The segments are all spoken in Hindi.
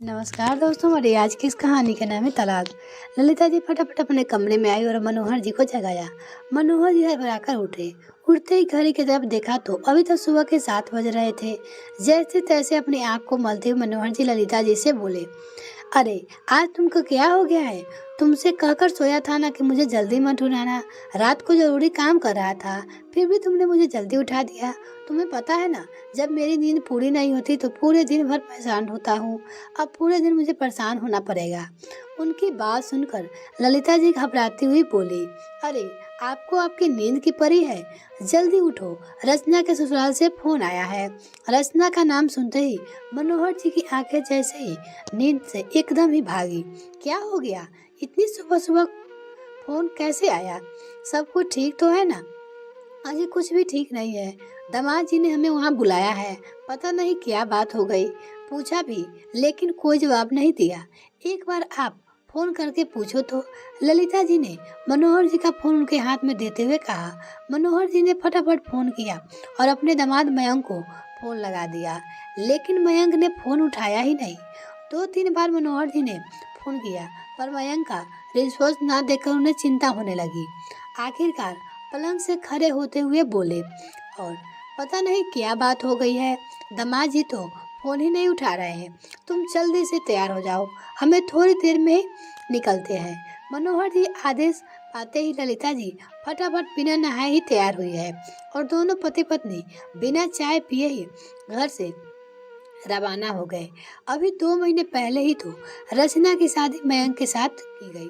नमस्कार दोस्तों, हमारी आज की इस कहानी का नाम है तालाब। ललिता जी फटाफट अपने कमरे में आई और मनोहर जी को जगाया। मनोहर जी घबराकर उठे। उठते ही घड़ी की तरफ देखा तो अभी तो सुबह के 7 बज रहे थे। जैसे तैसे अपनी आंख को मलते हुए मनोहर जी ललिता जी से बोले, अरे आज तुमको क्या हो गया है? तुमसे कहकर सोया था ना कि मुझे जल्दी मत उठाना। रात को जरूरी काम कर रहा था, फिर भी तुमने मुझे जल्दी उठा दिया। तुम्हें पता है ना, जब मेरी नींद पूरी नहीं होती तो पूरे दिन भर परेशान होता हूँ। अब पूरे दिन मुझे परेशान होना पड़ेगा। उनकी बात सुनकर ललिता जी घबराती हुई बोली, अरे आपको आपकी नींद की परी है, जल्दी उठो, रचना के ससुराल से फोन आया है। रचना का नाम सुनते ही मनोहर जी की आंखें जैसे ही नींद से एकदम ही भागी। क्या हो गया? इतनी सुबह सुबह फोन कैसे आया? सब कुछ ठीक तो है ना? अजी कुछ भी ठीक नहीं है। दामाद जी ने हमें वहाँ बुलाया है, पता नहीं क्या बात हो गई। पूछा भी लेकिन कोई जवाब नहीं दिया। एक बार आप फोन करके पूछो तो। ललिता जी ने मनोहर जी का फोन उनके हाथ में देते हुए कहा। मनोहर जी ने फटाफट फोन किया और अपने दामाद मयंक को फोन लगा दिया, लेकिन मयंक ने फोन उठाया ही नहीं। 2-3 बार मनोहर जी ने फोन किया पर मयंक का रिस्पॉन्स ना देखकर उन्हें चिंता होने लगी। आखिरकार पलंग से खड़े होते हुए बोले, और पता नहीं क्या बात हो गई है, दामाद जी तो फोन ही नहीं उठा रहे हैं। तुम जल्दी से तैयार हो जाओ, हमें थोड़ी देर में निकलते हैं। मनोहर जी आदेश पाते ही ललिता जी फटाफट बिना नहाए ही तैयार हुई है और दोनों पति पत्नी बिना चाय पिए ही घर से रवाना हो गए। अभी 2 महीने पहले ही तो रचना की शादी मयंक के साथ की गई।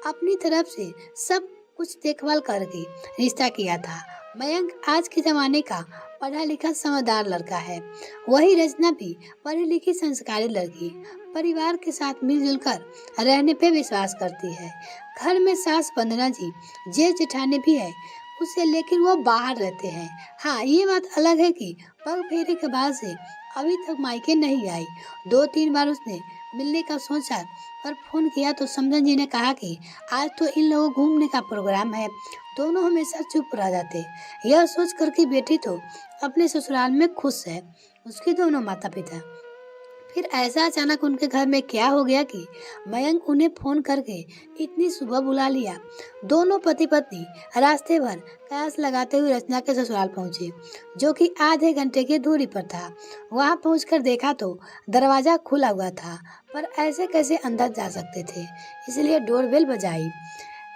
अपनी तरफ से सब कुछ देखभाल करके रिश्ता किया था। मयंक आज के जमाने का पढ़ा लिखा समझदार लड़का है। वही रचना भी पढ़ी लिखी संस्कारी लड़की, परिवार के साथ मिलजुल कर रहने पे विश्वास करती है। घर में सास वंदना जी, जेठ जेठानी भी है उसे, लेकिन वो बाहर रहते हैं। हाँ, ये बात अलग है कि पग फेरे के बाद से अभी तक मायके नहीं आई। 2-3 बार उसने मिलने का सोचा पर फोन किया तो समधन जी ने कहा कि आज तो इन लोगों घूमने का प्रोग्राम है। दोनों हमेशा चुप रह जाते। यह सोच कर कि बेटी तो अपने ससुराल में खुश है, उसके दोनों माता पिता। फिर ऐसा अचानक उनके घर में क्या हो गया कि मयंक उन्हें फोन करके इतनी सुबह बुला लिया। दोनों पति पत्नी रास्ते भर कयास लगाते हुए रचना के ससुराल पहुंचे, जो कि आधे घंटे की दूरी पर था। वहां पहुंचकर देखा तो दरवाजा खुला हुआ था, पर ऐसे कैसे अंदर जा सकते थे, इसलिए डोरबेल बजाई।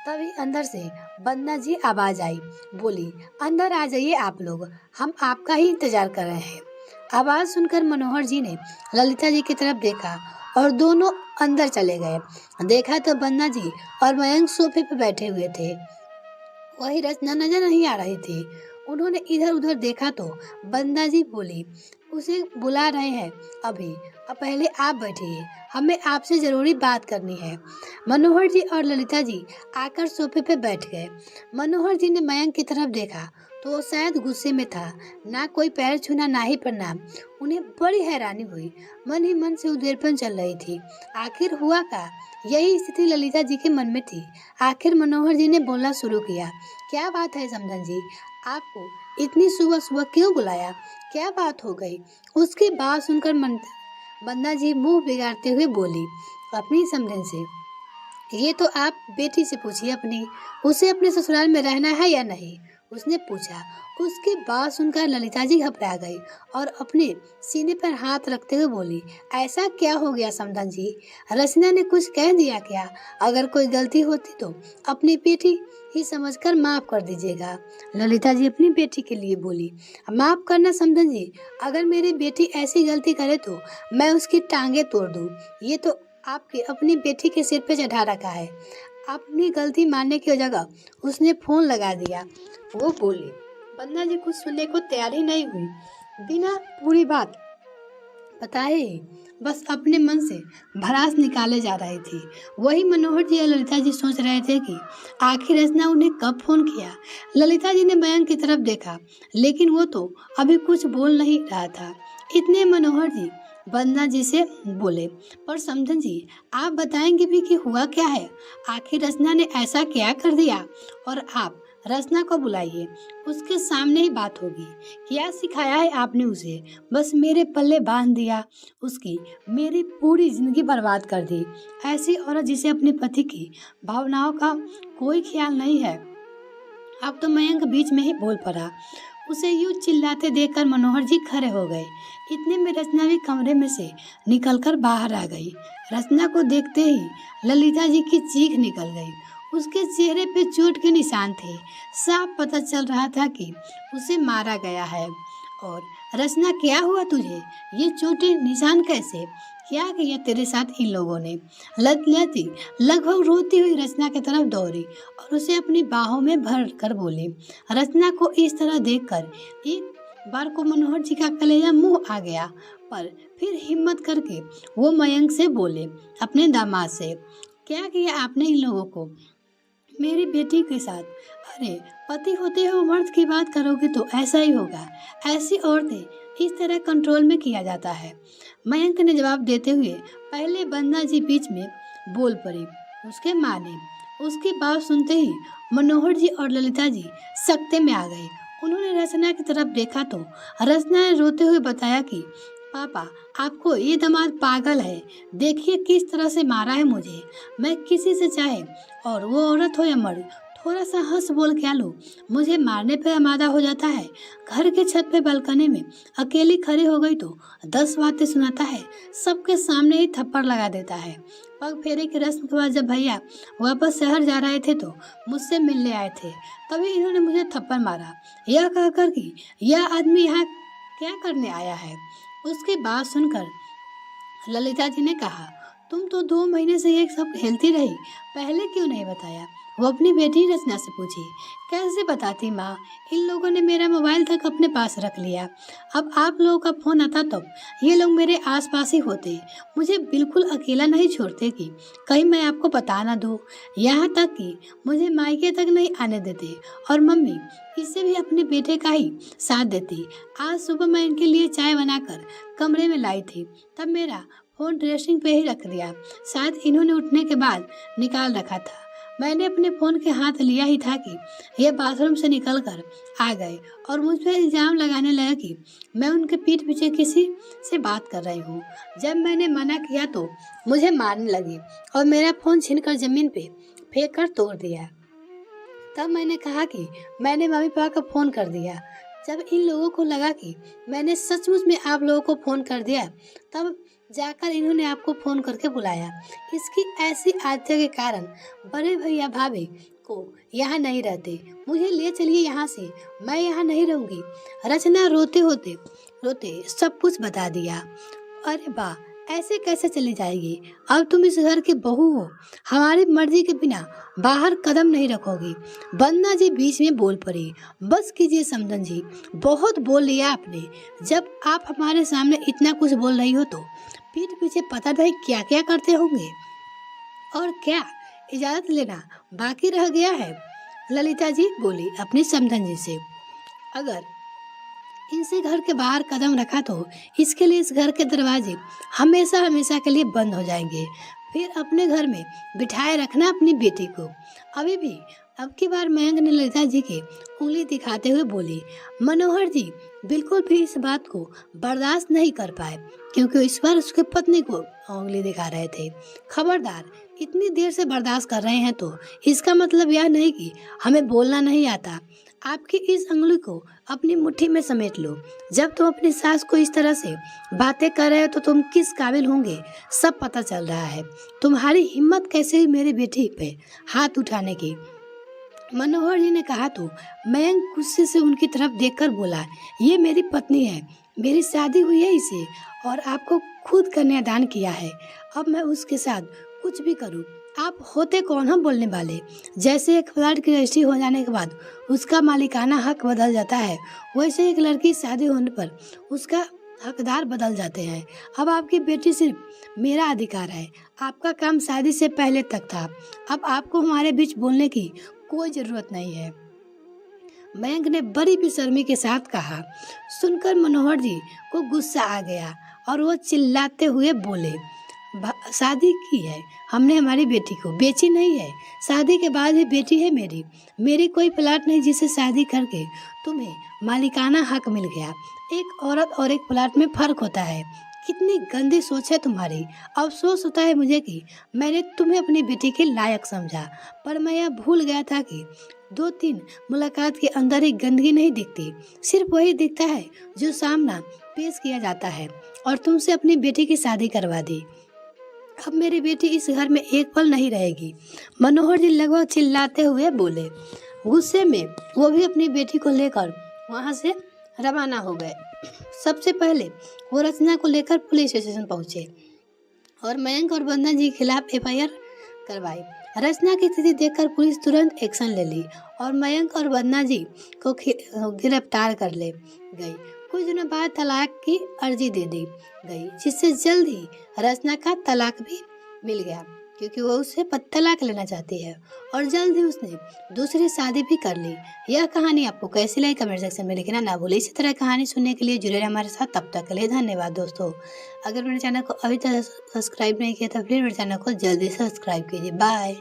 तभी अंदर से वंदना जी आवाज आई, बोली, अंदर आ जाइए आप लोग, हम आपका ही इंतजार कर रहे हैं। आवाज सुनकर मनोहर जी ने ललिता जी की तरफ देखा और दोनों अंदर चले गए। देखा तो वंदना जी और मयंक सोफे पर बैठे हुए थे। वही रचना नजर नहीं आ रही थी। उन्होंने इधर उधर देखा तो वंदना जी बोली, उसे बुला रहे हैं अभी, अब पहले आप बैठिए, हमें आपसे जरूरी बात करनी है। मनोहर जी और ललिता जी आकर सोफे पे बैठ गए। मनोहर जी ने मयंक की तरफ देखा तो वो शायद गुस्से में था, ना कोई पैर छूना ना ही प्रणाम। उन्हें बड़ी हैरानी हुई, मन ही मन से उदेरपन चल रही थी। आखिर हुआ क्या? यही स्थिति ललिता जी के मन में थी। आखिर मनोहर जी ने बोलना शुरू किया, क्या बात है समधन जी, आपको इतनी सुबह सुबह क्यों बुलाया? क्या बात हो गई? उसकी बात सुनकर वंदना जी मुंह बिगाड़ते हुए बोली अपनी समधन से, ये तो आप बेटी से पूछिए अपनी, उसे अपने ससुराल में रहना है या नहीं, उसने पूछा। उसकी बात सुनकर ललिता जी घबरा गई और अपने सीने पर हाथ रखते हुए बोली, ऐसा क्या हो गया समधन जी? रचना ने कुछ कह दिया क्या? अगर कोई गलती होती तो अपनी बेटी ही समझकर माफ कर दीजिएगा। ललिता जी अपनी बेटी के लिए बोली, माफ करना समधन जी, अगर मेरी बेटी ऐसी गलती करे तो मैं उसकी टांगे तोड़ दूं। ये तो आपके अपनी बेटी के सिर पे चढ़ा रखा है। अपनी गलती मानने की जगह उसने फोन लगा दिया, वो बोली। वंदना जी कुछ सुनने को तैयार ही नहीं हुई, बिना पूरी बात बताए बस अपने मन से भड़ास निकाले जा रही थी। वही मनोहर जी और ललिता जी सोच रहे थे कि आखिर रचना उन्हें कब फोन किया। ललिता जी ने मयंक की तरफ देखा, लेकिन वो तो अभी कुछ बोल नहीं रहा था। इतने मनोहर जी वंदना जी से बोले, पर समधन जी आप बताएंगे भी कि हुआ क्या है? आखिर रचना ने ऐसा क्या कर दिया और आप रचना को बुलाइए, उसके सामने ही बात होगी। क्या सिखाया है आपने उसे? बस मेरे पल्ले बांध दिया उसकी, मेरी पूरी जिंदगी बर्बाद कर दी। ऐसी औरत जिसे अपने पति की भावनाओं का कोई ख्याल नहीं है। अब तो मयंक बीच में ही बोल पड़ा। उसे यूं चिल्लाते देखकर मनोहर जी खड़े हो गए। इतने में रचना भी कमरे में से निकलकर बाहर आ गई। रचना को देखते ही ललिता जी की चीख निकल गई। उसके चेहरे पे चोट के निशान थे। साफ पता चल रहा था कि उसे मारा गया है। और रचना, क्या हुआ तुझे? ये चोटें निशान कैसे? क्या किया तेरे साथ इन लोगों ने? लती लगभग रोती हुई रचना की तरफ दौड़ी और उसे अपनी बाहों में भर कर बोली। रचना को इस तरह देखकर एक बार को मनोहर जी का कलेजा मुंह आ गया, पर फिर हिम्मत करके वो मयंक से बोले, अपने दामाद से, क्या किया आपने इन लोगों को मेरी बेटी के साथ? अरे पति होते हो मर्द की बात करोगे तो ऐसा ही होगा। ऐसी औरतें इस तरह कंट्रोल में किया जाता है। मयंक ने जवाब देते हुए पहले बंदा जी बीच में बोल पड़ी, उसके माँ ने। उसकी बात सुनते ही मनोहर जी और ललिता जी सकते में आ गए। उन्होंने रचना की तरफ देखा तो रचना ने रोते हुए बताया कि पापा, आपको ये दामाद पागल है। देखिए किस तरह से मारा है मुझे। मैं किसी से चाहे और वो औरत हो या मर्द, थोड़ा सा हंस बोल क्या लो, मुझे मारने पे आमादा हो जाता है। घर के छत पे बालकनी में अकेली खड़ी हो गई तो 10 बातें सुनाता है, सबके सामने ही थप्पड़ लगा देता है। पग फेरे की रस्म के बाद जब भैया वापस शहर जा रहे थे तो मुझसे मिलने आए थे, तभी इन्होंने मुझे थप्पड़ मारा, यह कहकर कि यह आदमी यहाँ क्या करने आया है। उसकी बात सुनकर ललिता जी ने कहा, तुम तो 2 महीने से ये सब खेलती रही, पहले क्यों नहीं बताया? वो अपनी बेटी रचना से पूछी। कैसे बताती माँ, इन लोगों ने मेरा मोबाइल तक अपने पास रख लिया। अब आप लोगों का फोन आता तब ये लोग मेरे आसपास ही होते, मुझे बिल्कुल अकेला नहीं छोड़ते कि कहीं मैं आपको बता ना दूँ। यहाँ तक कि मुझे मायके तक नहीं आने देते और मम्मी इससे भी अपने बेटे का ही साथ देती। आज सुबह मैं इनके लिए चाय बनाकर कमरे में लाई थी, तब मेरा फोन ड्रेसिंग पे ही रख दिया। शायद इन्होंने उठने के बाद निकाल रखा था। मैंने अपने फोन के हाथ लिया ही था कि ये बाथरूम से निकलकर आ गए और मुझ पर इल्जाम लगाने लगे कि मैं उनके पीठ पीछे किसी से बात कर रही हूँ। जब मैंने मना किया तो मुझे मारने लगी और मेरा फोन छीनकर जमीन पे फेंक कर तोड़ दिया। तब मैंने कहा कि मैंने मम्मी पापा को फोन कर दिया। जब इन लोगों को लगा कि मैंने सचमुच में आप लोगों को फोन कर दिया, तब जाकर इन्होंने आपको फोन करके बुलाया। इसकी ऐसी आदत के कारण बड़े भैया भाभी को यहाँ नहीं रहते, मुझे ले चलिए यहाँ से, मैं यहाँ नहीं रहूँगी। रचना रोते सब कुछ बता दिया। अरे वाह, ऐसे कैसे चली जाएगी? अब तुम इस घर की बहू हो, हमारी मर्जी के बिना बाहर कदम नहीं रखोगी। बंदा जी बीच में बोल पड़ी। बस कीजिए समधन जी, बहुत बोल लिया आपने। जब आप हमारे सामने इतना कुछ बोल रही हो तो पीठ पीछे पता नहीं क्या क्या करते होंगे। और क्या इजाजत लेना बाकी रह गया है? ललिता जी बोली अपनी समधन जी से। अगर इनसे घर के बाहर कदम रखा तो इसके लिए इस घर के दरवाजे हमेशा हमेशा के लिए बंद हो जाएंगे। फिर अपने घर में बिठाए रखना अपनी बेटी को। अभी भी अब की बार मयंक ने ललिता जी की उंगली दिखाते हुए बोली। मनोहर जी बिल्कुल भी इस बात को बर्दाश्त नहीं कर पाए, क्योंकि इस बार उसके पत्नी को उंगली दिखा रहे थे। खबरदार, इतनी देर से बर्दाश्त कर रहे हैं तो इसका मतलब यह नहीं कि हमें बोलना नहीं आता। आपकी इस उंगली को अपनी मुट्ठी में समेट लो। जब तुम अपनी सास को इस तरह से बातें कर रहे हो तो तुम किस काबिल होंगे सब पता चल रहा है। तुम्हारी हिम्मत कैसे हुई मेरी बेटी पे हाथ उठाने की? मनोहर जी ने कहा तो मयंक गुस्से से उनकी तरफ देखकर बोला, ये मेरी पत्नी है, मेरी शादी हुई है इसे और आपको खुद कन्यादान किया है। अब मैं उसके साथ कुछ भी करूं, आप होते कौन हो बोलने वाले? जैसे एक फ्लैट की रजिस्ट्री हो जाने के बाद उसका मालिकाना हक बदल जाता है, वैसे एक लड़की शादी होने पर उसका हकदार बदल जाते हैं। अब आपकी बेटी सिर्फ मेरा अधिकार है। आपका काम शादी से पहले तक था, अब आपको हमारे बीच बोलने की कोई जरूरत नहीं है। मयंक ने बड़ी बेशर्मी के साथ कहा। सुनकर मनोहर जी को गुस्सा आ गया और वो चिल्लाते हुए बोले, शादी की है हमने, हमारी बेटी को बेची नहीं है। शादी के बाद ही बेटी है मेरी। मेरी कोई प्लाट नहीं जिसे शादी करके तुम्हें मालिकाना हक मिल गया। एक औरत और एक प्लाट में फ़र्क होता है। कितनी गंदी सोच है तुम्हारी। अफसोस होता है मुझे कि मैंने तुम्हें अपनी बेटी के लायक समझा, पर मैं यह भूल गया था कि 2-3 मुलाकात के अंदर ही गंदगी नहीं दिखती। सिर्फ वही दिखता है जो सामना पेश किया जाता है। और तुमसे अपनी बेटी की शादी करवा दी। अब मेरी बेटी इस घर में एक पल नहीं रहेगी। मनोहर जी लगभग चिल्लाते हुए बोले। गुस्से में वो भी अपनी बेटी को लेकर वहाँ से रवाना हो गए। सबसे पहले वो रचना को लेकर पुलिस स्टेशन पहुँचे और मयंक और वंदना जी के खिलाफ एफआईआर करवाई। रचना की स्थिति देखकर पुलिस तुरंत एक्शन ले ली और मयंक और वंदना जी को गिरफ्तार कर ले गई। कुछ दिनों बाद तलाक की अर्जी दे दी गई, जिससे जल्द ही रचना का तलाक भी मिल गया, क्योंकि वो उससे तलाक लेना चाहती है। और जल्द ही उसने दूसरी शादी भी कर ली। यह कहानी आपको कैसी लगी कमेंट सेक्शन में लिखना ना भूलें। इसी तरह कहानी सुनने के लिए जुड़े रहे हमारे साथ। तब तक के लिए धन्यवाद दोस्तों। अगर मेरे चैनल को अभी तक सब्सक्राइब नहीं किया तो प्लीज़ मेरे चैनल को जल्दी से सब्सक्राइब कीजिए। बाय।